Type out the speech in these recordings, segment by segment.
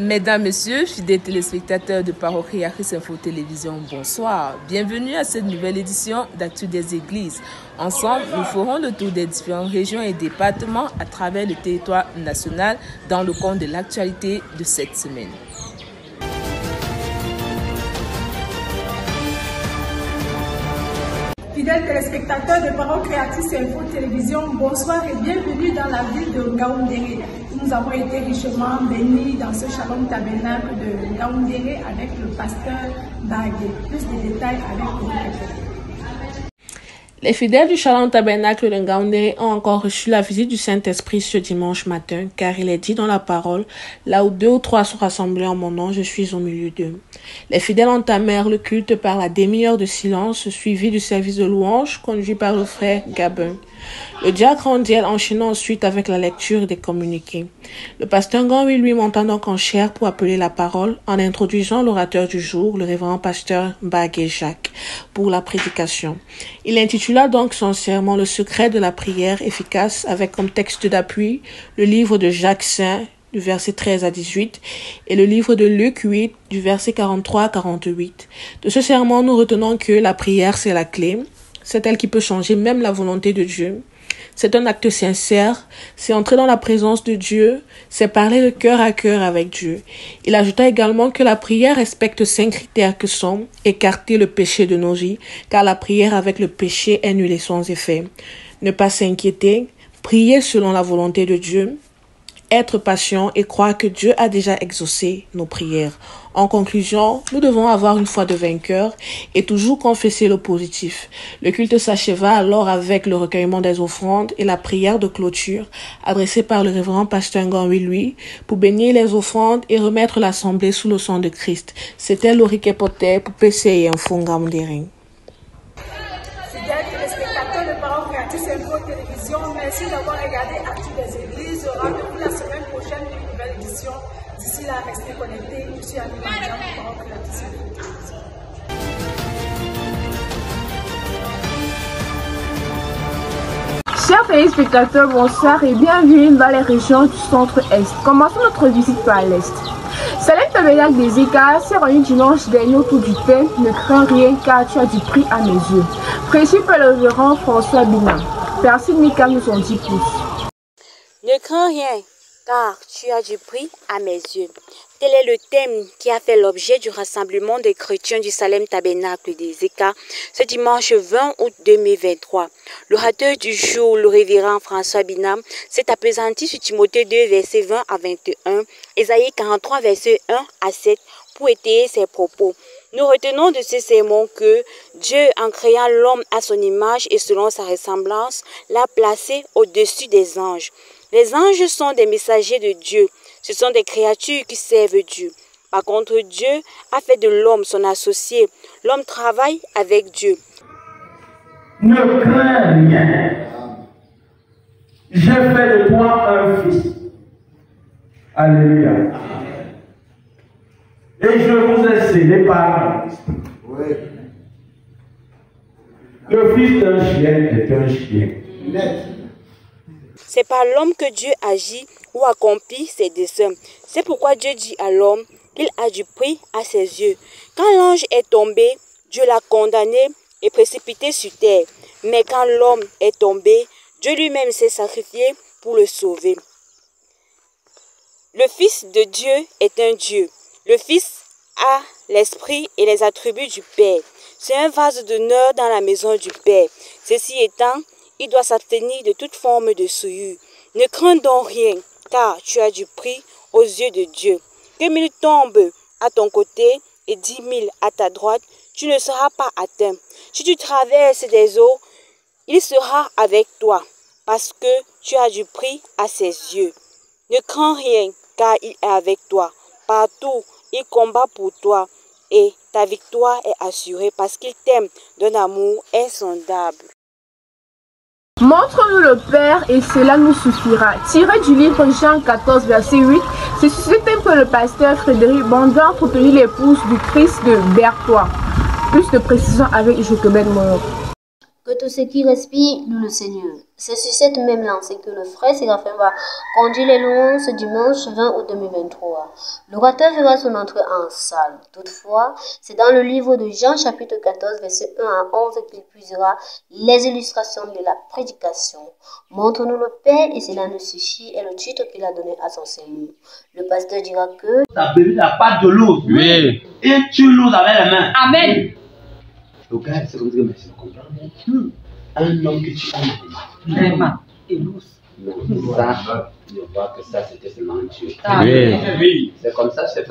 Mesdames, Messieurs, fidèles téléspectateurs de Parochiatrice Info Télévision, bonsoir. Bienvenue à cette nouvelle édition d'Actu des Églises. Ensemble, nous ferons le tour des différentes régions et départements à travers le territoire national dans le compte de l'actualité de cette semaine. Fidèles téléspectateurs de Parochiatrice Info Télévision, bonsoir et bienvenue dans la ville de Ngaoundéré. Nous avons été richement bénis dans ce Shalom Tabernacle de Ngaoundéré avec le pasteur Bagué. Plus de détails avec vous. Les fidèles du Shalom Tabernacle de Ngaoundéré ont encore reçu la visite du Saint-Esprit ce dimanche matin, car il est dit dans la parole, là où 2 ou 3 sont rassemblés en mon nom, je suis au milieu d'eux. Les fidèles entamèrent le culte par la demi-heure de silence, suivi du service de louange conduit par le frère Gabin. Le diacre Randiel enchaînant ensuite avec la lecture des communiqués. Le pasteur Ngaoui lui monta donc en chair pour appeler la parole en introduisant l'orateur du jour, le révérend pasteur Bagué Jacques, pour la prédication. Il intitula donc son sermon Le secret de la prière efficace avec comme texte d'appui le livre de Jacques Saint du verset 13 à 18 et le livre de Luc 8 du verset 43 à 48. De ce sermon, nous retenons que la prière c'est la clé. C'est elle qui peut changer même la volonté de Dieu. C'est un acte sincère, c'est entrer dans la présence de Dieu, c'est parler de cœur à cœur avec Dieu. Il ajouta également que la prière respecte 5 critères que sont écarter le péché de nos vies, car la prière avec le péché est nulle et sans effet. Ne pas s'inquiéter, prier selon la volonté de Dieu, être patient et croire que Dieu a déjà exaucé nos prières. En conclusion, nous devons avoir une foi de vainqueur et toujours confesser le positif. Le culte s'acheva alors avec le recueillement des offrandes et la prière de clôture adressée par le révérend pasteur Ngaoui lui pour bénir les offrandes et remettre l'assemblée sous le sang de Christ. C'était Laurie Kepote pour PCI Info Ngaoundéré. Fidèles téléspectateurs de Parochiatrice Info Télévision, merci d'avoir regardé Actu des Églises. Rendez-vous la semaine prochaine pour une nouvelle édition. D'ici là, restez connectés. Je suis Annie Mandiam pour Parochiatrice Info Télévision. Chers téléspectateurs, bonsoir et bienvenue dans les régions du centre-est. Commençons notre visite par l'est. Salem Tabernacle des Écarts s'est rendu dimanche dernier autour du thème « Ne crains rien car tu as du prix à mes yeux ». Précis par le révérend François Bina. Percy Mika nous en dit plus. Ne crains rien car tu as du prix à mes yeux. Tel est le thème qui a fait l'objet du rassemblement des chrétiens du Salem Tabernacle des Écarts ce dimanche 20 août 2023. L'orateur du jour, le révérend François Binam, s'est appesanti sur Timothée 2, versets 20 à 21, Ésaïe 43, versets 1 à 7, pour étayer ses propos. Nous retenons de ce sermon que Dieu, en créant l'homme à son image et selon sa ressemblance, l'a placé au-dessus des anges. Les anges sont des messagers de Dieu. Ce sont des créatures qui servent Dieu. Par contre, Dieu a fait de l'homme son associé. L'homme travaille avec Dieu. Ne crains rien. Je fais de toi un fils. Alléluia. Et je vous ai scellé par Christ. Oui. Le fils d'un chien est un chien. C'est par l'homme que Dieu agit ou accomplit ses desseins. C'est pourquoi Dieu dit à l'homme qu'il a du prix à ses yeux. Quand l'ange est tombé, Dieu l'a condamné et précipité sur terre. Mais quand l'homme est tombé, Dieu lui-même s'est sacrifié pour le sauver. Le Fils de Dieu est un Dieu. Le Fils a l'esprit et les attributs du Père. C'est un vase d'honneur dans la maison du Père. Ceci étant, il doit s'abstenir de toute forme de souillure. Ne crains donc rien, car tu as du prix aux yeux de Dieu. Que 1000 tombent à ton côté et 10 000 à ta droite, tu ne seras pas atteint. Si tu traverses des eaux, il sera avec toi, parce que tu as du prix à ses yeux. Ne crains rien, car il est avec toi. Partout, il combat pour toi, et ta victoire est assurée, parce qu'il t'aime d'un amour insondable. Montre-nous le Père et cela nous suffira. Tiré du livre Jean 14, verset 8, c'est sur ce thème que le pasteur Frédéric Bandin a entretenu l'épouse du Christ de Berthois. Plus de précision avec Joquebed Moro. Que tout ce qui respire loue le Seigneur. C'est sur cette même lancée que le frère Séraphin va conduire les louanges ce dimanche 20 août 2023. L'orateur fera son entrée en salle. Toutefois, c'est dans le livre de Jean chapitre 14 verset 1 à 11 qu'il puisera les illustrations de la prédication. Montre-nous le Père et cela nous suffit est le titre qu'il a donné à son Seigneur. Le pasteur dira que tu as besoin de la pâte de l'eau. Oui. Et tu l'oses avec les mains. Amen. Le gars, c'est comme ça, mais c'est comprendre. Un homme que tu aimes. Vraiment. Et nous. Ça, je vois que ça, c'était seulement Dieu. Oui. C'est comme ça, c'est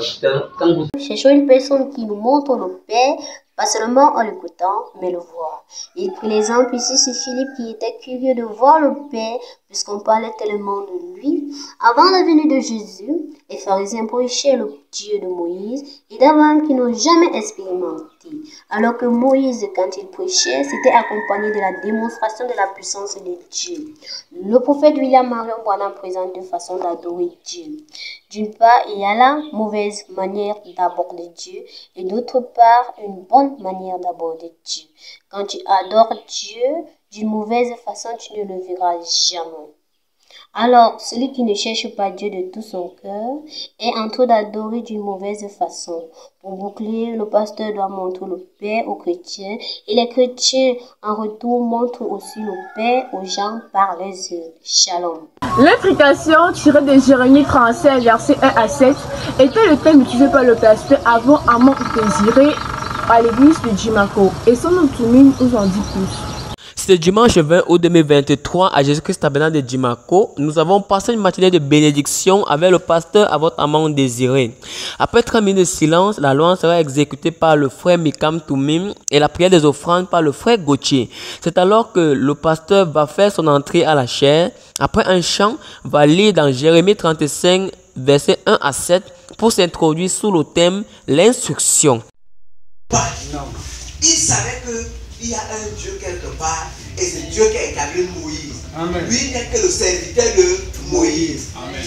quand vous... Cherchons une personne qui nous montre le Père, pas seulement en l'écoutant, mais le voir. Il prit l'exemple ici sur Philippe qui était curieux de voir le Père, puisqu'on parlait tellement de lui. Avant la venue de Jésus, les pharisiens prêchaient le Dieu de Moïse et d'Abraham qui n'ont jamais expérimenté. Alors que Moïse, quand il prêchait, c'était accompagné de la démonstration de la puissance de Dieu. Le prophète William Marion Branham présente deux façons d'adorer Dieu. D'une part, il y a la mauvaise manière d'aborder Dieu et d'autre part, une bonne manière d'aborder Dieu. Quand tu adores Dieu d'une mauvaise façon, tu ne le verras jamais. Alors, celui qui ne cherche pas Dieu de tout son cœur est en train d'adorer d'une mauvaise façon. Pour boucler, le pasteur doit montrer le Père aux chrétiens et les chrétiens en retour montrent aussi le Père aux gens par les œuvres. Shalom. L'intrication tirée de Jérémie 35, versets 1 à 7, était le thème utilisé par le pasteur avant Amon Désiré à l'église de Djimako. Et son automine nous en dit plus. Ce dimanche 20 août 2023 à Jésus-Christ Tabernacle de Djimako, nous avons passé une matinée de bénédiction avec le pasteur à votre amant désiré. Après 30 minutes de silence, la louange sera exécutée par le frère Mikam Toumim et la prière des offrandes par le frère Gauthier. C'est alors que le pasteur va faire son entrée à la chaire. Après un chant, va lire dans Jérémie 35, versets 1 à 7 pour s'introduire sous le thème l'instruction. Il savait qu'il y a un Dieu quelque part et c'est Dieu qui a établi Moïse. Amen. Lui n'est que le serviteur de Moïse. Amen.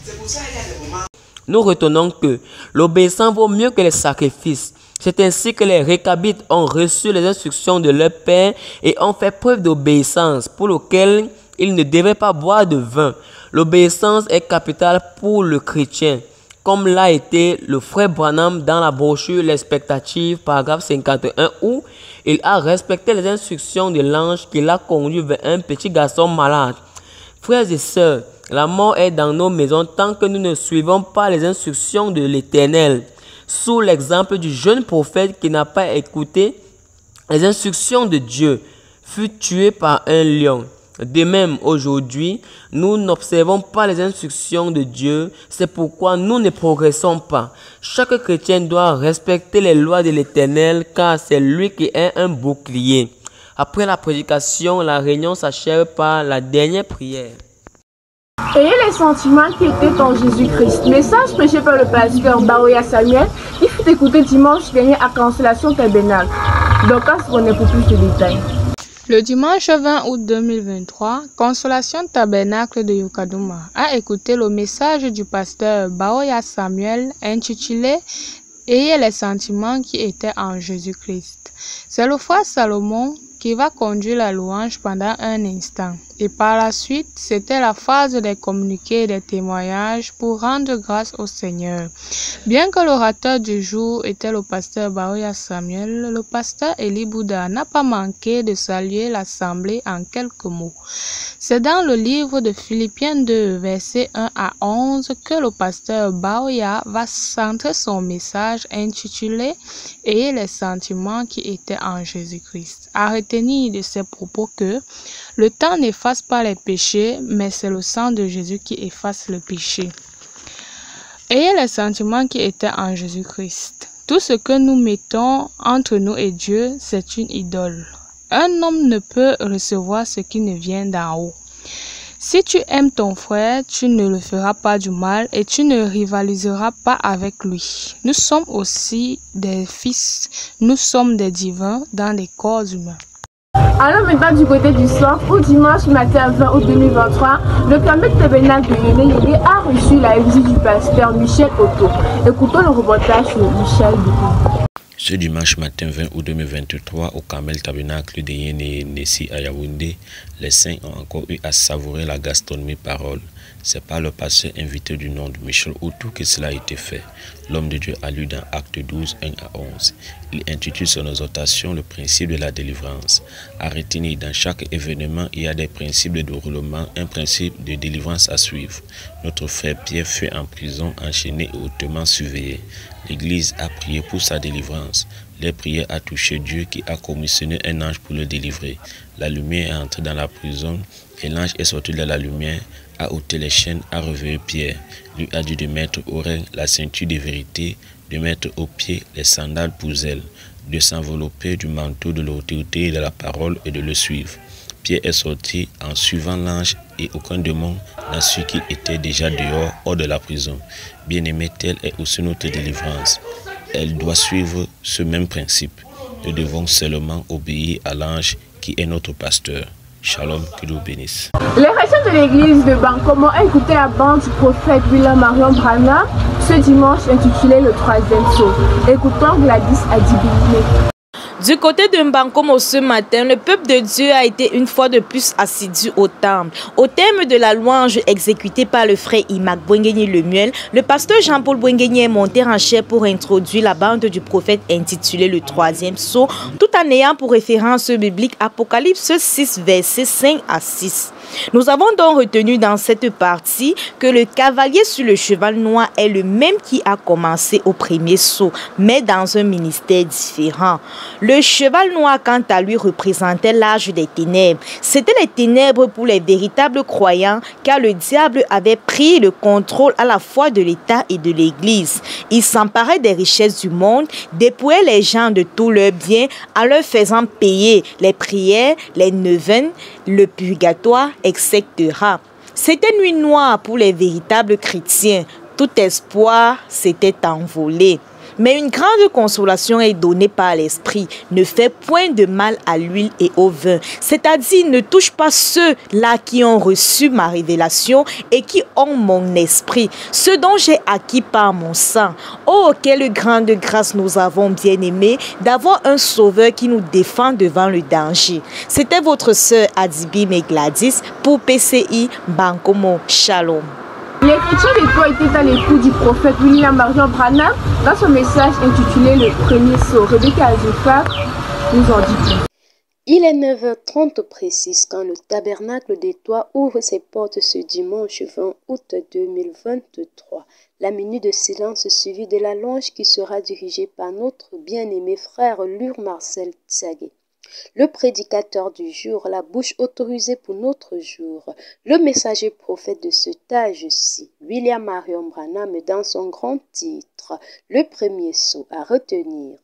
C'est pour ça qu'il y a des moments. Nous retenons que l'obéissance vaut mieux que les sacrifices. C'est ainsi que les Récabites ont reçu les instructions de leur père et ont fait preuve d'obéissance pour lequel ils ne devaient pas boire de vin. L'obéissance est capitale pour le chrétien, comme l'a été le frère Branham dans la brochure L'expectative, paragraphe 51, où il a respecté les instructions de l'ange qui l'a conduit vers un petit garçon malade. Frères et sœurs, la mort est dans nos maisons tant que nous ne suivons pas les instructions de l'Éternel. Sous l'exemple du jeune prophète qui n'a pas écouté les instructions de Dieu, fut tué par un lion. De même, aujourd'hui, nous n'observons pas les instructions de Dieu, c'est pourquoi nous ne progressons pas. Chaque chrétien doit respecter les lois de l'Éternel, car c'est lui qui est un bouclier. Après la prédication, la réunion s'achève par la dernière prière. Ayez les sentiments qui étaient en Jésus-Christ. Message prêché par le pasteur Baoya Samuel, il fut écouté dimanche dernier à Consolation Tabernacle. Donc, à ce qu'on ait pour plus de détails. Le dimanche 20 août 2023, Consolation Tabernacle de Yokadouma a écouté le message du pasteur Baoya Samuel intitulé « Ayez les sentiments qui étaient en Jésus-Christ ». C'est le frère Salomon qui va conduire la louange pendant un instant. Et par la suite, c'était la phase des communiqués et des témoignages pour rendre grâce au Seigneur. Bien que l'orateur du jour était le pasteur Baoya Samuel, le pasteur Eli Bouddha n'a pas manqué de saluer l'assemblée en quelques mots. C'est dans le livre de Philippiens 2, versets 1 à 11, que le pasteur Baoya va centrer son message intitulé « Ayez les sentiments qui étaient en Jésus-Christ ». À retenir de ses propos que le temps n'efface pas les péchés, mais c'est le sang de Jésus qui efface le péché. Ayez les sentiments qui étaient en Jésus-Christ. Tout ce que nous mettons entre nous et Dieu, c'est une idole. Un homme ne peut recevoir ce qui ne vient d'en haut. Si tu aimes ton frère, tu ne le feras pas du mal et tu ne rivaliseras pas avec lui. Nous sommes aussi des fils, nous sommes des divins dans les corps humains. Alors maintenant du côté du centre, au dimanche matin 20 août 2023, le Campement Tabernacle de Yéné a reçu la visite du pasteur Michel Otto. Écoutons le reportage de Michel Otto. Ce dimanche matin 20 août 2023, au Carmel Tabernacle de Yéné-Nessi à Yaoundé, les saints ont encore eu à savourer la gastronomie parole. C'est par le pasteur invité du nom de Michel Outou que cela a été fait. L'homme de Dieu a lu dans Acte 12, 1 à 11. Il intitule son exhortation le principe de la délivrance. À retenir, dans chaque événement, il y a des principes de déroulement, un principe de délivrance à suivre. Notre frère Pierre fut en prison, enchaîné et hautement surveillé. L'Église a prié pour sa délivrance. Les prières a touché Dieu qui a commissionné un ange pour le délivrer. La lumière est entrée dans la prison et l'ange est sorti de la lumière, a ôté les chaînes, a réveillé Pierre. Lui a dit de mettre aux oreilles la ceinture de vérité, de mettre aux pieds les sandales pour zèle, de s'envelopper du manteau de l'autorité et de la parole et de le suivre. Pierre est sorti en suivant l'ange et aucun démon n'a su qu'il était déjà dehors, hors de la prison. Bien-aimé, telle est aussi notre délivrance. Elle doit suivre ce même principe. Nous devons seulement obéir à l'ange qui est notre pasteur. Shalom, que Dieu bénisse. Les chrétiens de l'église de Bankomo ont écouté la bande du prophète William Marion Branham ce dimanche intitulé le 3e saut. Écoutons Gladys Adibine. Du côté de Mbankomo ce matin, le peuple de Dieu a été une fois de plus assidu au temple. Au terme de la louange exécutée par le frère Imak Bouengeni Lemuel, le pasteur Jean-Paul Bouengeni est monté en chair pour introduire la bande du prophète intitulée le 3e saut, tout en ayant pour référence biblique Apocalypse 6, versets 5 à 6. Nous avons donc retenu dans cette partie que le cavalier sur le cheval noir est le même qui a commencé au premier saut, mais dans un ministère différent. Le cheval noir, quant à lui, représentait l'âge des ténèbres. C'était les ténèbres pour les véritables croyants, car le diable avait pris le contrôle à la fois de l'État et de l'Église. Il s'emparait des richesses du monde, dépouillait les gens de tous leurs biens en leur faisant payer les prières, les neuvaines, le purgatoire, etc. C'était nuit noire pour les véritables chrétiens. Tout espoir s'était envolé. Mais une grande consolation est donnée par l'Esprit. Ne fais point de mal à l'huile et au vin. C'est-à-dire, ne touche pas ceux-là qui ont reçu ma révélation et qui ont mon esprit, ce dont j'ai acquis par mon sang. Oh, quelle grande grâce nous avons, bien-aimés, d'avoir un sauveur qui nous défend devant le danger. C'était votre sœur Adibime Gladys pour PCI Bankomo. Shalom. Les chrétiens de toi étaient à l'écoute du prophète William Marion Branham dans son message intitulé Le premier saut. Rebecca Azoufa nous en dit plus. Il est 9h30 précise quand le tabernacle des Toits ouvre ses portes ce dimanche 20 août 2023. La minute de silence suivie de la louange qui sera dirigée par notre bien-aimé frère Lur Marcel Tsagé. Le prédicateur du jour, la bouche autorisée pour notre jour, le messager prophète de cet âge-ci, William Marion Branham dans son grand titre, le premier saut à retenir.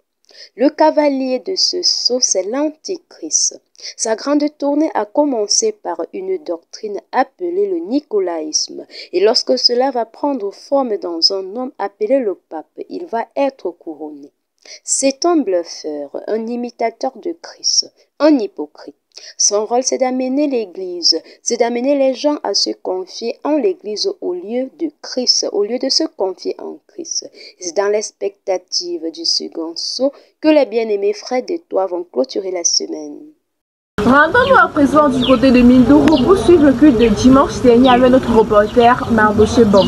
Le cavalier de ce saut, c'est l'Antichrist. Sa grande tournée a commencé par une doctrine appelée le nicolaïsme, et lorsque cela va prendre forme dans un homme appelé le pape, il va être couronné. C'est un bluffeur, un imitateur de Christ, un hypocrite. Son rôle, c'est d'amener l'Église, c'est d'amener les gens à se confier en l'Église au lieu de Christ, au lieu de se confier en Christ. C'est dans l'expectative du second saut que les bien-aimés frères de toi vont clôturer la semaine. Rendons-nous à présent du côté de Mindoro pour suivre le culte de dimanche dernier avec notre reporter Mardoché Bon.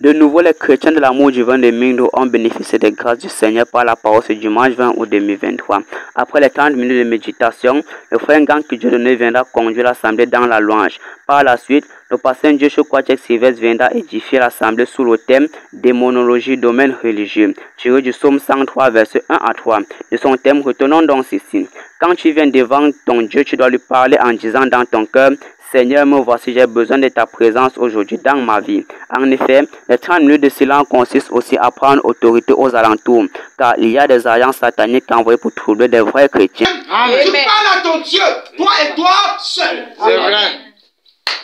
De nouveau, les chrétiens de l'amour divin de Mindoro ont bénéficié des grâces du Seigneur par la parole ce dimanche 20 août 2023. Après les 30 minutes de méditation, le frère Gang que Dieu donné viendra conduire l'assemblée dans la louange. Par la suite, le pasteur Dieu Chokwachek Sylvestre viendra édifier l'assemblée sous le thème démonologie domaine religieux, tiré du psaume 103 versets 1 à 3. De son thème, retenons donc ceci. Quand tu viens devant ton Dieu, tu dois lui parler en disant dans ton cœur: Seigneur, me voici, j'ai besoin de ta présence aujourd'hui dans ma vie. En effet, les 30 minutes de silence consistent aussi à prendre autorité aux alentours, car il y a des alliances sataniques envoyées pour troubler des vrais chrétiens. Amen. Tu parles à ton Dieu, toi et toi seul. C'est vrai.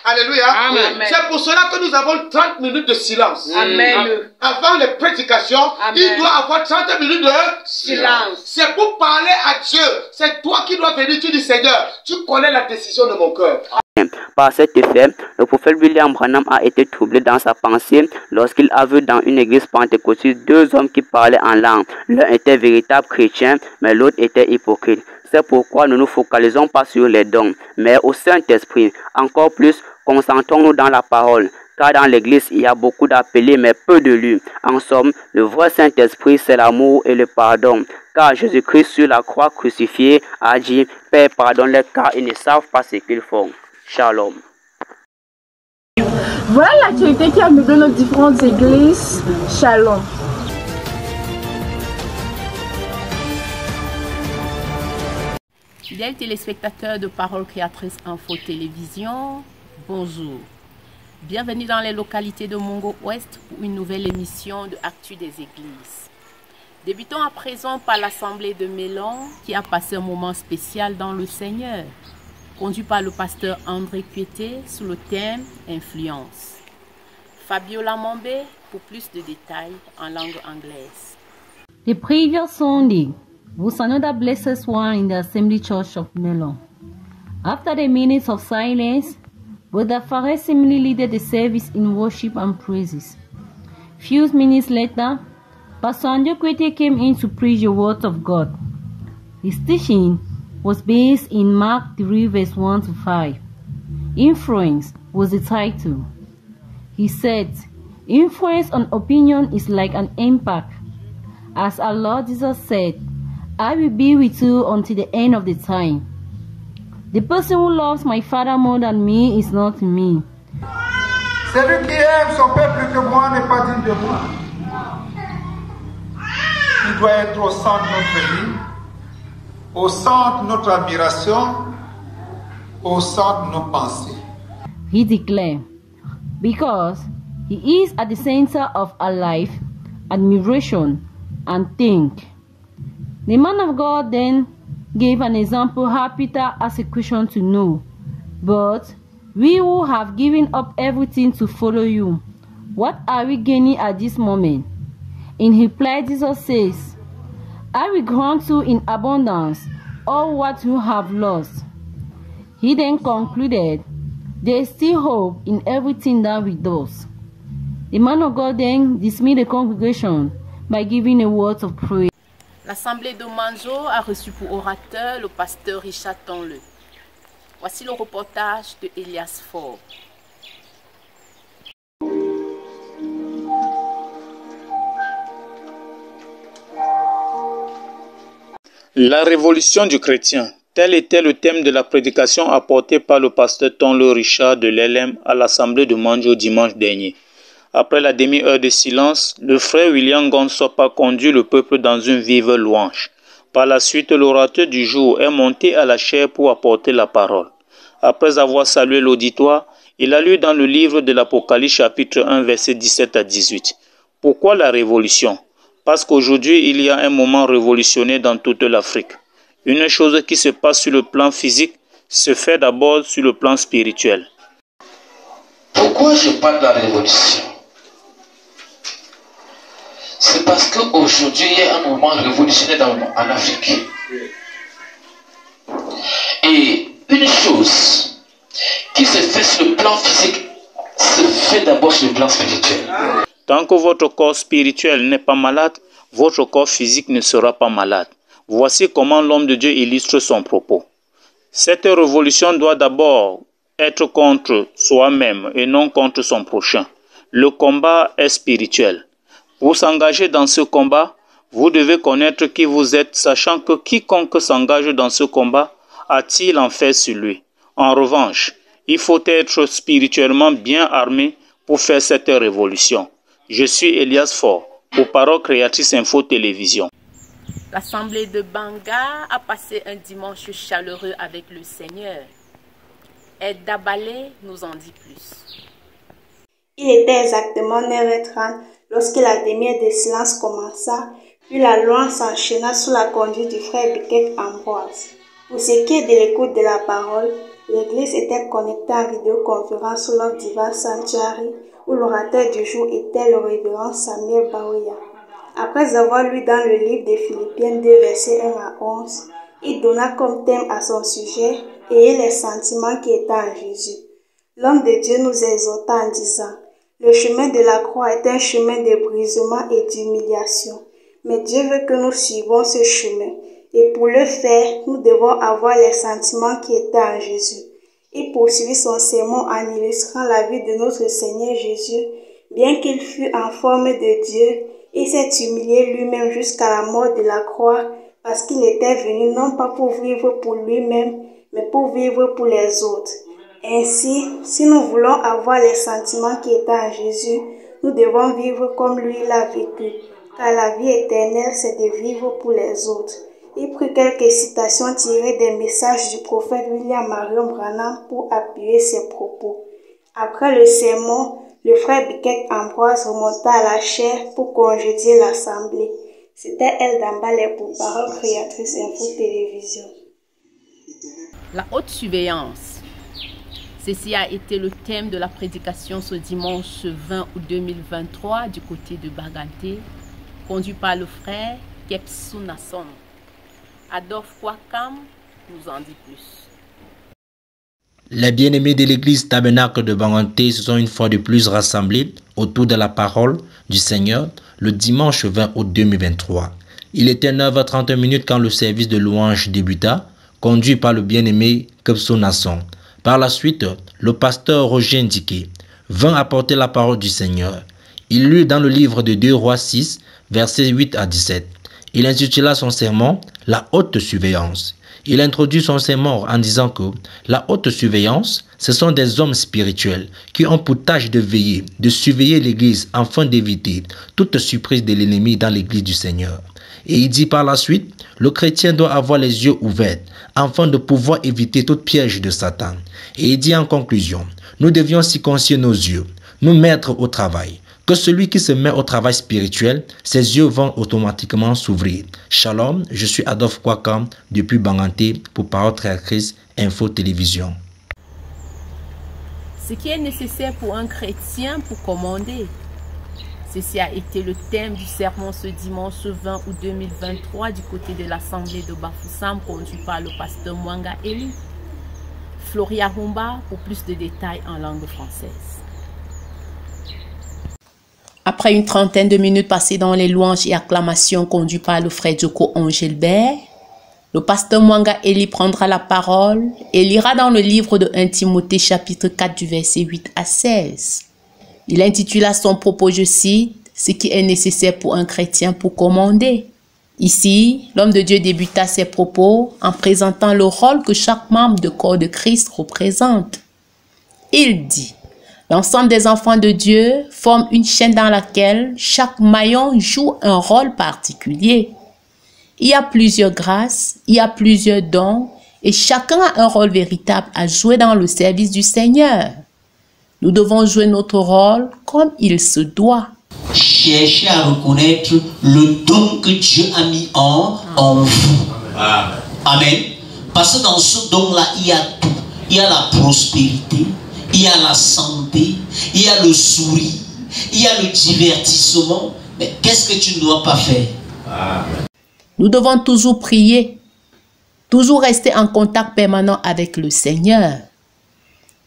Alléluia. Amen. C'est pour cela que nous avons 30 minutes de silence. Amen. Avant les prédications, il doit avoir 30 minutes de silence. C'est pour parler à Dieu. C'est toi qui dois venir. Tu dis: Seigneur, tu connais la décision de mon cœur. Par cet effet, le prophète William Branham a été troublé dans sa pensée lorsqu'il a vu dans une église pentecôtiste deux hommes qui parlaient en langue. L'un était véritable chrétien, mais l'autre était hypocrite. C'est pourquoi nous ne nous focalisons pas sur les dons, mais au Saint-Esprit. Encore plus, concentrons-nous dans la parole. Car dans l'église, il y a beaucoup d'appelés, mais peu de lus. En somme, le vrai Saint-Esprit, c'est l'amour et le pardon. Car Jésus-Christ sur la croix crucifiée a dit, « Père, pardonne-les car ils ne savent pas ce qu'ils font. » Shalom. Voilà l'actualité qui a mené nos différentes églises. Shalom. Fidèles téléspectateurs de Parole Créatrice Info Télévision, bonjour. Bienvenue dans les localités de Mongo-Ouest pour une nouvelle émission de Actu des Églises. Débutons à présent par l'Assemblée de Mélan qui a passé un moment spécial dans le Seigneur, conduit par le pasteur André Cueté sous le thème « Influence ». Fabiola Mambé pour plus de détails en langue anglaise. The previous Sunday was another blessed one in the Assembly Church of Melon. After the minutes of silence, Brother Fares similarly leaded the service in worship and praises. Few minutes later, Pastor André Cueté came in to preach the word of God. His teaching was based in Mark 3 verse 1 to 5. Influence was the title. He said, influence on opinion is like an impact. As our Lord Jesus said, I will be with you until the end of the time. The person who loves my Father more than me is not me. Celui qui aime son peuple que moi n'est pas digne de moi. Il doit être au centre de notre vie, au centre de notre admiration, au centre de nos pensées. He declared, because he is at the center of our life, admiration, and think. The man of God then gave an example how Peter asked a question to know, but we who have given up everything to follow you, what are we gaining at this moment? In reply, Jesus says, I will grant you in abundance all what you have lost. He then concluded, there is still hope in everything that we do. The man of God then dismissed the congregation by giving a word of prayer. L'Assemblée de Manjo a reçu pour orateur le pasteur Richard Tonle. Voici le reportage de Elias Faure. La révolution du chrétien, tel était le thème de la prédication apportée par le pasteur Tonle Richard de l'LM à l'Assemblée de Manjo dimanche dernier. Après la demi-heure de silence, le frère William Gonsop a conduit le peuple dans une vive louange. Par la suite, l'orateur du jour est monté à la chaire pour apporter la parole. Après avoir salué l'auditoire, il a lu dans le livre de l'Apocalypse chapitre 1 verset 17 à 18. Pourquoi la révolution? Parce qu'aujourd'hui, il y a un moment révolutionnaire dans toute l'Afrique. Une chose qui se passe sur le plan physique se fait d'abord sur le plan spirituel. Pourquoi je parle de la révolution? C'est parce qu'aujourd'hui, il y a un moment révolutionnaire en Afrique. Et une chose qui se fait sur le plan physique se fait d'abord sur le plan spirituel. Tant que votre corps spirituel n'est pas malade, votre corps physique ne sera pas malade. Voici comment l'homme de Dieu illustre son propos. Cette révolution doit d'abord être contre soi-même et non contre son prochain. Le combat est spirituel. Pour s'engager dans ce combat, vous devez connaître qui vous êtes, sachant que quiconque s'engage dans ce combat a-t-il l'enfer sur lui. En revanche, il faut être spirituellement bien armé pour faire cette révolution. Je suis Elias Faure, pour Parole Créatrice Info Télévision. L'Assemblée de Banga a passé un dimanche chaleureux avec le Seigneur. Ed Dabalé nous en dit plus. Il était exactement 9h30 lorsque la demi-heure de silence commença, puis la louange s'enchaîna sous la conduite du frère Biquet Ambroise. Pour ce qui est de l'écoute de la parole, l'église était connectée en vidéoconférence sur l'offre d'Ivan Sanctuary, où l'orateur du jour était le révérend Samuel Baouya. Après avoir lu dans le livre de Philippiens 2, versets 1 à 11, il donna comme thème à son sujet « Ayez les sentiments qui étaient en Jésus ». l'homme de Dieu nous exhorta en disant: le chemin de la croix est un chemin de brisement et d'humiliation. Mais Dieu veut que nous suivions ce chemin. Et pour le faire, nous devons avoir les sentiments qui étaient en Jésus. Il poursuivit son sermon en illustrant la vie de notre Seigneur Jésus. Bien qu'il fût en forme de Dieu, il s'est humilié lui-même jusqu'à la mort de la croix, parce qu'il était venu non pas pour vivre pour lui-même, mais pour vivre pour les autres. Ainsi, si nous voulons avoir les sentiments qui étaient en Jésus, nous devons vivre comme lui l'a vécu, car la vie éternelle, c'est de vivre pour les autres. Il prit quelques citations tirées des messages du prophète William Marion Branham pour appuyer ses propos. Après le sermon, le frère Biquet Ambroise remonta à la chaire pour congédier l'assemblée. C'était elle d'Ambalé pour Parole Créatrice Info Télévision. La haute surveillance. Ceci a été le thème de la prédication ce dimanche 20 août 2023 du côté de Baganté, conduit par le frère Kepsu Nasson. Adolphe Kwakam nous en dit plus. Les bien-aimés de l'église Tabernacle de Baganté se sont une fois de plus rassemblés autour de la parole du Seigneur le dimanche 20 août 2023. Il était 9h30 quand le service de louange débuta, conduit par le bien-aimé Kepsu Nasson. Par la suite, le pasteur Roger Ndiké vint apporter la parole du Seigneur. Il lut dans le livre de 2 Rois 6, versets 8 à 17. Il intitula son sermon « La haute surveillance ». Il introduit son sermon en disant que la haute surveillance, ce sont des hommes spirituels qui ont pour tâche de veiller, de surveiller l'église afin d'éviter toute surprise de l'ennemi dans l'église du Seigneur. Et il dit par la suite, le chrétien doit avoir les yeux ouverts afin de pouvoir éviter tout piège de Satan. Et il dit en conclusion, nous devions circoncire nos yeux, nous mettre au travail. Que celui qui se met au travail spirituel, ses yeux vont automatiquement s'ouvrir. Shalom, je suis Adolphe Kwakam depuis Baganté pour Parole Créatrice Info Télévision. Ce qui est nécessaire pour un chrétien pour commander. Ceci a été le thème du sermon ce dimanche 20 août 2023 du côté de l'Assemblée de Bafoussam, conduit par le pasteur Mwanga Eli. Floria Rumba pour plus de détails en langue française. Après une trentaine de minutes passées dans les louanges et acclamations conduites par le frère Djoko Angelbert, le pasteur Mwanga Eli prendra la parole et lira dans le livre de 1 Timothée chapitre 4 du verset 8 à 16. Il intitula son propos, je cite, « Ce qui est nécessaire pour un chrétien pour commander ». Ici, l'homme de Dieu débuta ses propos en présentant le rôle que chaque membre du corps de Christ représente. Il dit: l'ensemble des enfants de Dieu forment une chaîne dans laquelle chaque maillon joue un rôle particulier. Il y a plusieurs grâces, il y a plusieurs dons et chacun a un rôle véritable à jouer dans le service du Seigneur. Nous devons jouer notre rôle comme il se doit. Cherchez à reconnaître le don que Dieu a mis en vous. Amen. Parce que dans ce don-là, il y a tout. Il y a la prospérité, il y a la santé, il y a le sourire, il y a le divertissement. Mais qu'est-ce que tu ne dois pas faire? Nous devons toujours prier, toujours rester en contact permanent avec le Seigneur.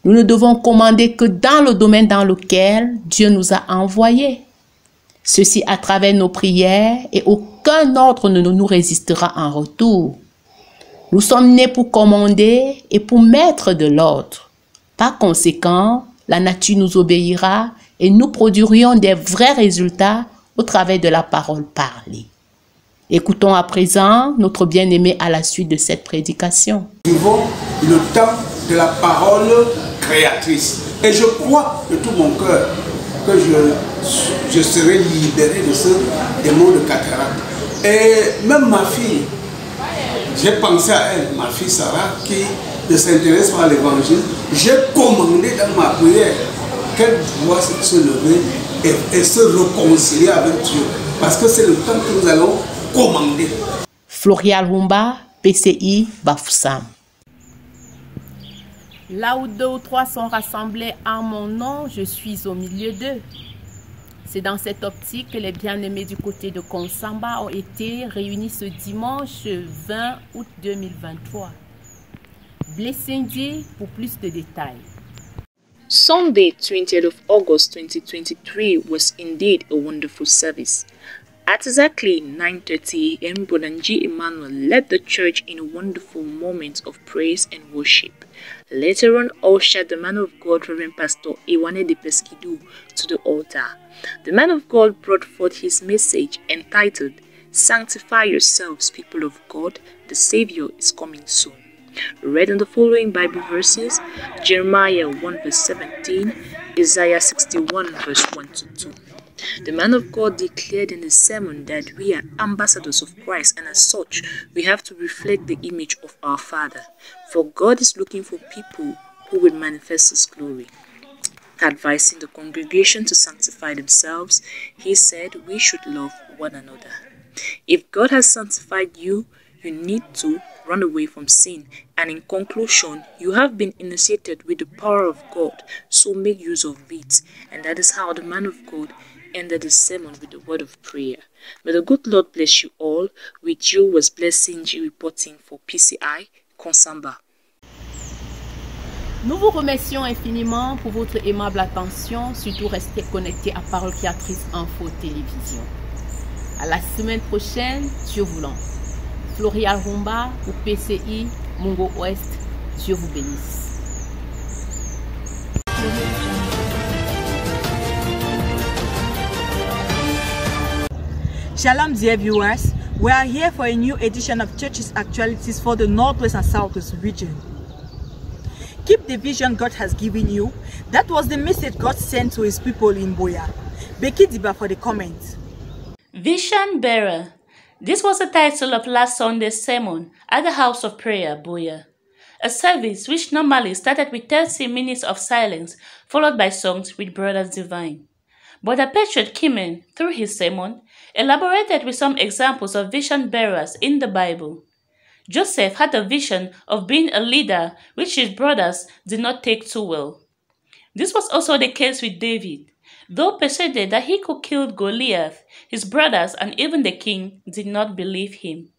Nous ne devons commander que dans le domaine dans lequel Dieu nous a envoyés. Ceci à travers nos prières et aucun ordre ne nous résistera en retour. Nous sommes nés pour commander et pour mettre de l'ordre. Par conséquent, la nature nous obéira et nous produirions des vrais résultats au travers de la parole parlée. Écoutons à présent notre bien-aimé à la suite de cette prédication. Nous vivons le temps de la parole créatrice. Et je crois de tout mon cœur que je serai libéré de ce démon de cataracte. Et même ma fille, j'ai pensé à elle, ma fille Sarah, qui ne s'intéresse pas à l'évangile. J'ai commandé dans ma prière qu'elle doit se lever et se réconcilier avec Dieu. Parce que c'est le temps que nous allons commander. Floria Rumba, PCI, Bafoussam. Là où 2 ou 3 sont rassemblés en mon nom, je suis au milieu d'eux. C'est dans cette optique que les bien-aimés du côté de Konsamba ont été réunis ce dimanche 20 août 2023. Blessing dit pour plus de détails. Sunday, 20th of August 2023 was indeed a wonderful service. At exactly 9:30 a.m., Bolanji Emmanuel led the church in a wonderful moment of praise and worship. Later on, ushered the man of God, Reverend Pastor Iwane de Pesquidu, to the altar. The man of God brought forth his message entitled, "Sanctify yourselves, people of God, the Savior is coming soon." Read in the following Bible verses: Jeremiah 1 verse 17, Isaiah 61 verse 1 to 2. The man of God declared in his sermon that we are ambassadors of Christ, and as such, we have to reflect the image of our Father. For God is looking for people who will manifest His glory. Advising the congregation to sanctify themselves, he said we should love one another. If God has sanctified you, you need to run away from sin. And in conclusion, you have been initiated with the power of God, so make use of it. And that is how the man of God ended the sermon with the word of prayer. May the good Lord bless you all. With you was Blessing G reporting for PCI Consamba. Nous vous remercions infiniment pour votre aimable attention. Surtout restez connectés à Parole Créatrice Info Télévision. À la semaine prochaine, Dieu voulant. Florial Rumba pour PCI Mungo Ouest. Dieu vous bénisse. Shalom dear viewers, we are here for a new edition of Church's Actualities for the Northwest and Southwest region. Keep the vision God has given you. That was the message God sent to His people in Boya. Becky Diba for the comment. Vision Bearer. This was the title of last Sunday's sermon at the House of Prayer, Boya. A service which normally started with 30 minutes of silence followed by songs with Brothers Divine. Brother Patriot Kimen, through his sermon, elaborated with some examples of vision bearers in the Bible. Joseph had a vision of being a leader which his brothers did not take too well. This was also the case with David. Though persuaded that he could kill Goliath, his brothers and even the king did not believe him.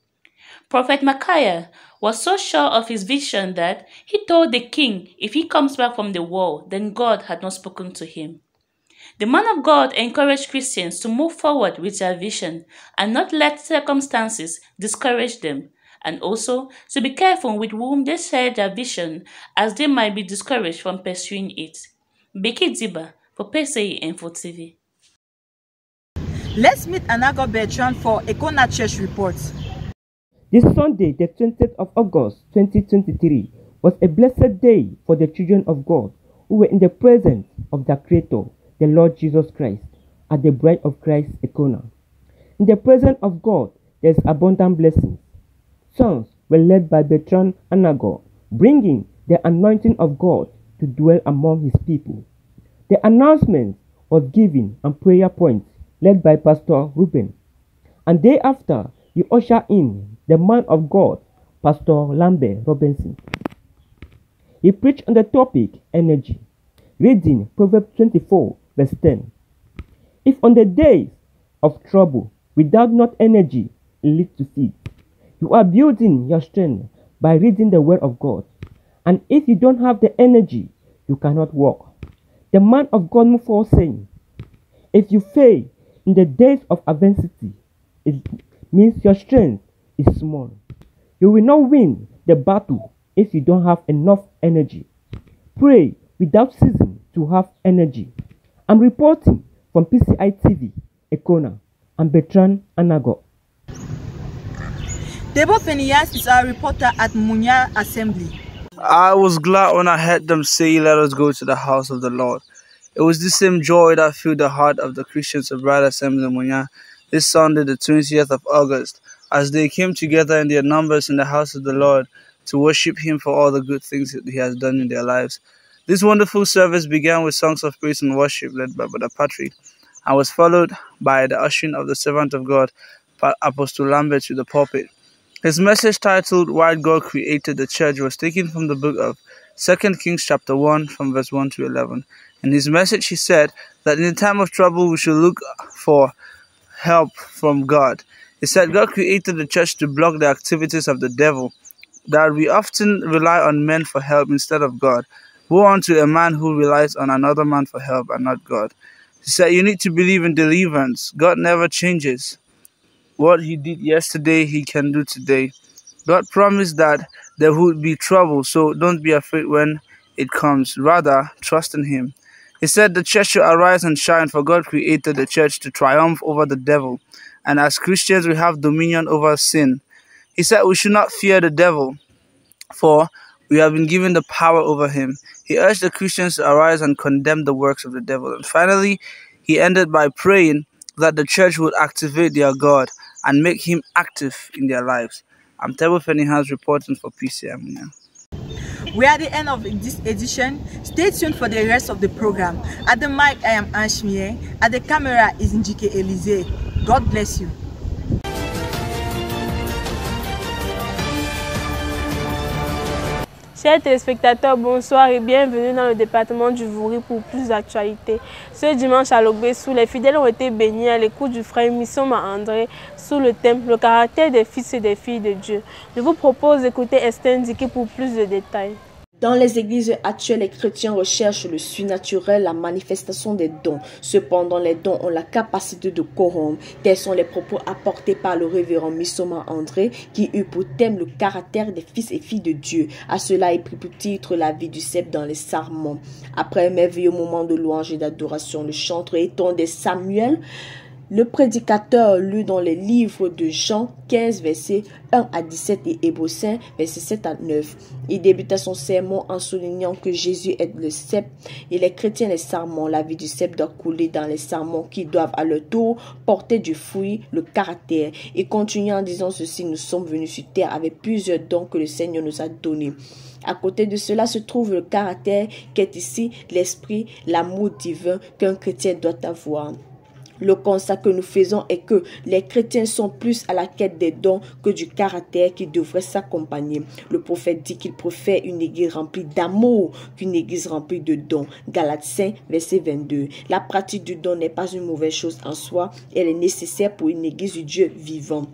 Prophet Micaiah was so sure of his vision that he told the king if he comes back from the war, then God had not spoken to him. The man of God encouraged Christians to move forward with their vision and not let circumstances discourage them, and also to be careful with whom they share their vision, as they might be discouraged from pursuing it. Becky Diba for PCI Info TV. Let's meet Anago Bertrand for Ekona Church Reports. This Sunday, the 20th of August 2023, was a blessed day for the children of God who were in the presence of their Creator, the Lord Jesus Christ, at the Bride of Christ Ekona. In the presence of God, there is abundant blessings. Songs were led by Bertrand Anago, bringing the anointing of God to dwell among His people. The announcement was given and prayer points led by Pastor Ruben. And day after, we usher in the man of God, Pastor Lambert Robinson. He preached on the topic energy, reading Proverbs 24 verse 10. If on the days of trouble, without not energy, it leads to fear. You are building your strength by reading the word of God. And if you don't have the energy, you cannot walk. The man of God moved forward saying, if you fail in the days of adversity, it means your strength is small. You will not win the battle if you don't have enough energy. Pray without ceasing to have energy. I'm reporting from PCI TV, Ekona, and Bertrand Anago. Debo Phineas is our reporter at Munya Assembly. I was glad when I heard them say, let us go to the house of the Lord. It was the same joy that filled the heart of the Christians of Bride Assembly Munya this Sunday, the 20th of August, as they came together in their numbers in the house of the Lord to worship Him for all the good things that He has done in their lives. This wonderful service began with songs of praise and worship led by Brother Patrick, and was followed by the ushering of the servant of God, Apostle Lambert, to the pulpit. His message titled, Why God Created the Church, was taken from the book of 2 Kings chapter 1 from verse 1 to 11. In his message, he said that in the time of trouble, we should look for help from God. He said God created the church to block the activities of the devil, that we often rely on men for help instead of God. Woe unto a man who relies on another man for help and not God. He said you need to believe in deliverance. God never changes. What he did yesterday, he can do today. God promised that there would be trouble, so don't be afraid when it comes. Rather, trust in him. He said the church should arise and shine, for God created the church to triumph over the devil. And as Christians, we have dominion over sin. He said we should not fear the devil, for we have been given the power over him. He urged the Christians to arise and condemn the works of the devil. And finally, he ended by praying that the church would activate their God and make him active in their lives. I'm Tebo Fenihans reporting for PCM. We are at the end of this edition. Stay tuned for the rest of the program. At the mic, I am Anshmie. At the camera is Njike Elise. God bless you. Chers téléspectateurs, bonsoir et bienvenue dans le département du Vouri pour plus d'actualités. Ce dimanche à Logbessou, les fidèles ont été bénis à l'écoute du frère Missoma André sous le thème « Le caractère des fils et des filles de Dieu ». Je vous propose d'écouter Esther Ndiki pour plus de détails. Dans les églises actuelles, les chrétiens recherchent le surnaturel, la manifestation des dons. Cependant, les dons ont la capacité de corrompre. Tels sont les propos apportés par le révérend Missoma André, qui eut pour thème le caractère des fils et filles de Dieu. À cela, il prit pour titre la vie du cep dans les sarments. Après un merveilleux moment de louange et d'adoration, le chanteur étendait Samuel. Le prédicateur lut dans les livres de Jean 15, versets 1 à 17 et Hébreux 5, versets 7 à 9. Il débuta son sermon en soulignant que Jésus est le cep et les chrétiens les sarments. La vie du cep doit couler dans les sarments qui doivent à leur tour porter du fruit, le caractère. Et continuant en disant ceci, nous sommes venus sur terre avec plusieurs dons que le Seigneur nous a donnés. À côté de cela se trouve le caractère qui est ici l'esprit, l'amour divin qu'un chrétien doit avoir. Le constat que nous faisons est que les chrétiens sont plus à la quête des dons que du caractère qui devrait s'accompagner. Le prophète dit qu'il préfère une église remplie d'amour qu'une église remplie de dons. Galates 5, verset 22. La pratique du don n'est pas une mauvaise chose en soi, elle est nécessaire pour une église du Dieu vivant.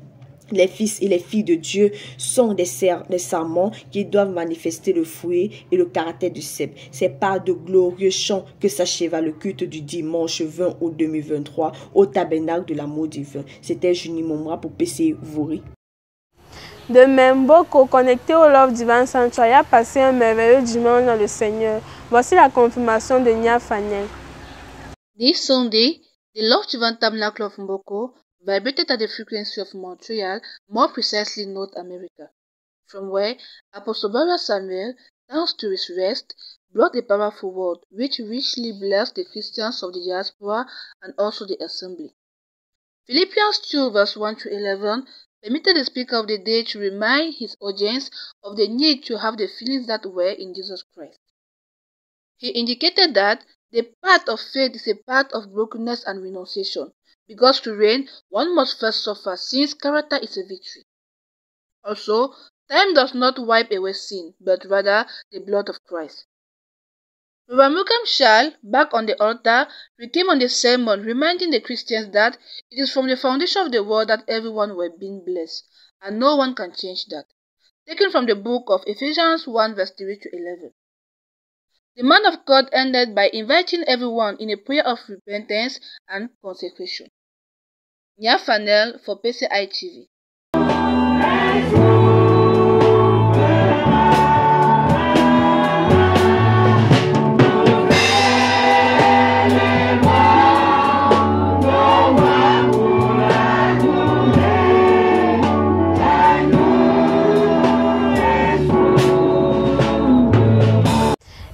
Les fils et les filles de Dieu sont des sarments qui doivent manifester le fruit et le caractère du cep. C'est par de glorieux chants que s'acheva le culte du dimanche 20 août 2023 au tabernacle de l'amour divin. C'était Junie Momra pour PC Vouri. De même, Boko, connecté au Love Divine Sanctuary, a passé un merveilleux dimanche dans le Seigneur. Voici la confirmation de Nia Fanel. This Sunday, the Love Divine Tabernacle of Mboko vibrated at the frequency of Montreal, more precisely North America, from where Apostle Barra Samuel, thanks to his rest, brought a powerful word which richly blessed the Christians of the diaspora and also the assembly. Philippians 2 verse 1 to 11 permitted the speaker of the day to remind his audience of the need to have the feelings that were in Jesus Christ. He indicated that the path of faith is a path of brokenness and renunciation. Because to reign, one must first suffer, since character is a victory. Also, time does not wipe away sin, but rather the blood of Christ. Reverend Mukam Shal, back on the altar, recame on the sermon, reminding the Christians that it is from the foundation of the world that everyone were being blessed, and no one can change that. Taken from the book of Ephesians 1 verse 3 to 11. The man of God ended by inviting everyone in a prayer of repentance and consecration. Nia Fanel for PCI TV.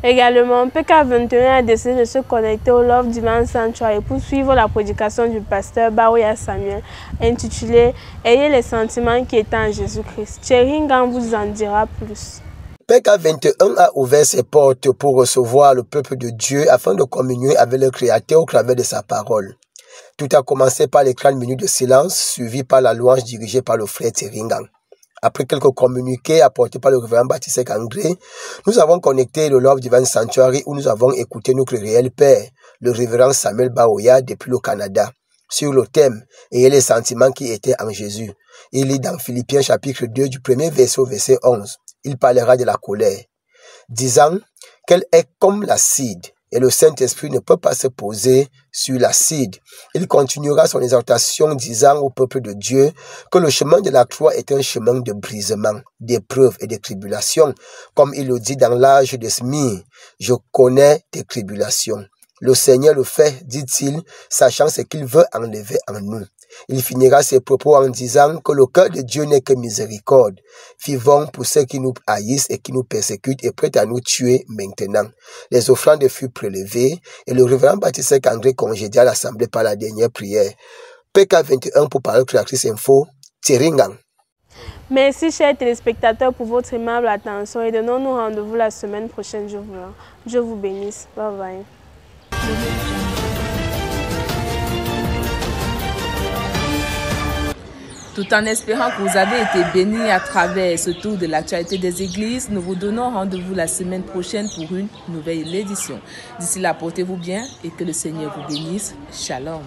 Également, PK21 a décidé de se connecter au Love Divine Sanctuary pour suivre la prédication du pasteur Baouya Samuel, intitulée « Ayez les sentiments qui étaient en Jésus-Christ ». Thierry Ngan vous en dira plus. PK21 a ouvert ses portes pour recevoir le peuple de Dieu afin de communier avec le Créateur au travers de sa parole. Tout a commencé par les 30 minutes de silence, suivi par la louange dirigée par le frère Thierry Ngan. Après quelques communiqués apportés par le révérend Baptiste André, nous avons connecté le Love Divine Sanctuary où nous avons écouté notre réel père, le révérend Samuel Baouya depuis le Canada, sur le thème « Ayez les sentiments qui étaient en Jésus ». Il lit dans Philippiens chapitre 2 du premier verset au verset 11. Il parlera de la colère, disant qu'elle est comme l'acide. Et le Saint-Esprit ne peut pas se poser sur l'acide. Il continuera son exhortation disant au peuple de Dieu que le chemin de la croix est un chemin de brisement, d'épreuves et de tribulations. Comme il le dit dans l'âge de Smyrne, je connais tes tribulations. Le Seigneur le fait, dit-il, sachant ce qu'il veut enlever en nous. Il finira ses propos en disant que le cœur de Dieu n'est que miséricorde. Vivons pour ceux qui nous haïssent et qui nous persécutent et prêts à nous tuer maintenant. Les offrandes furent prélevées et le révérend baptiste André congédia l'assemblée par la dernière prière. PK21 pour Parole Créatrice Info, Tiringang. Merci chers téléspectateurs pour votre aimable attention et donnons-nous rendez-vous la semaine prochaine. Je vous bénisse. Bye bye. Tout en espérant que vous avez été bénis à travers ce tour de l'actualité des églises, nous vous donnons rendez-vous la semaine prochaine pour une nouvelle édition. D'ici là, portez-vous bien et que le Seigneur vous bénisse. Shalom.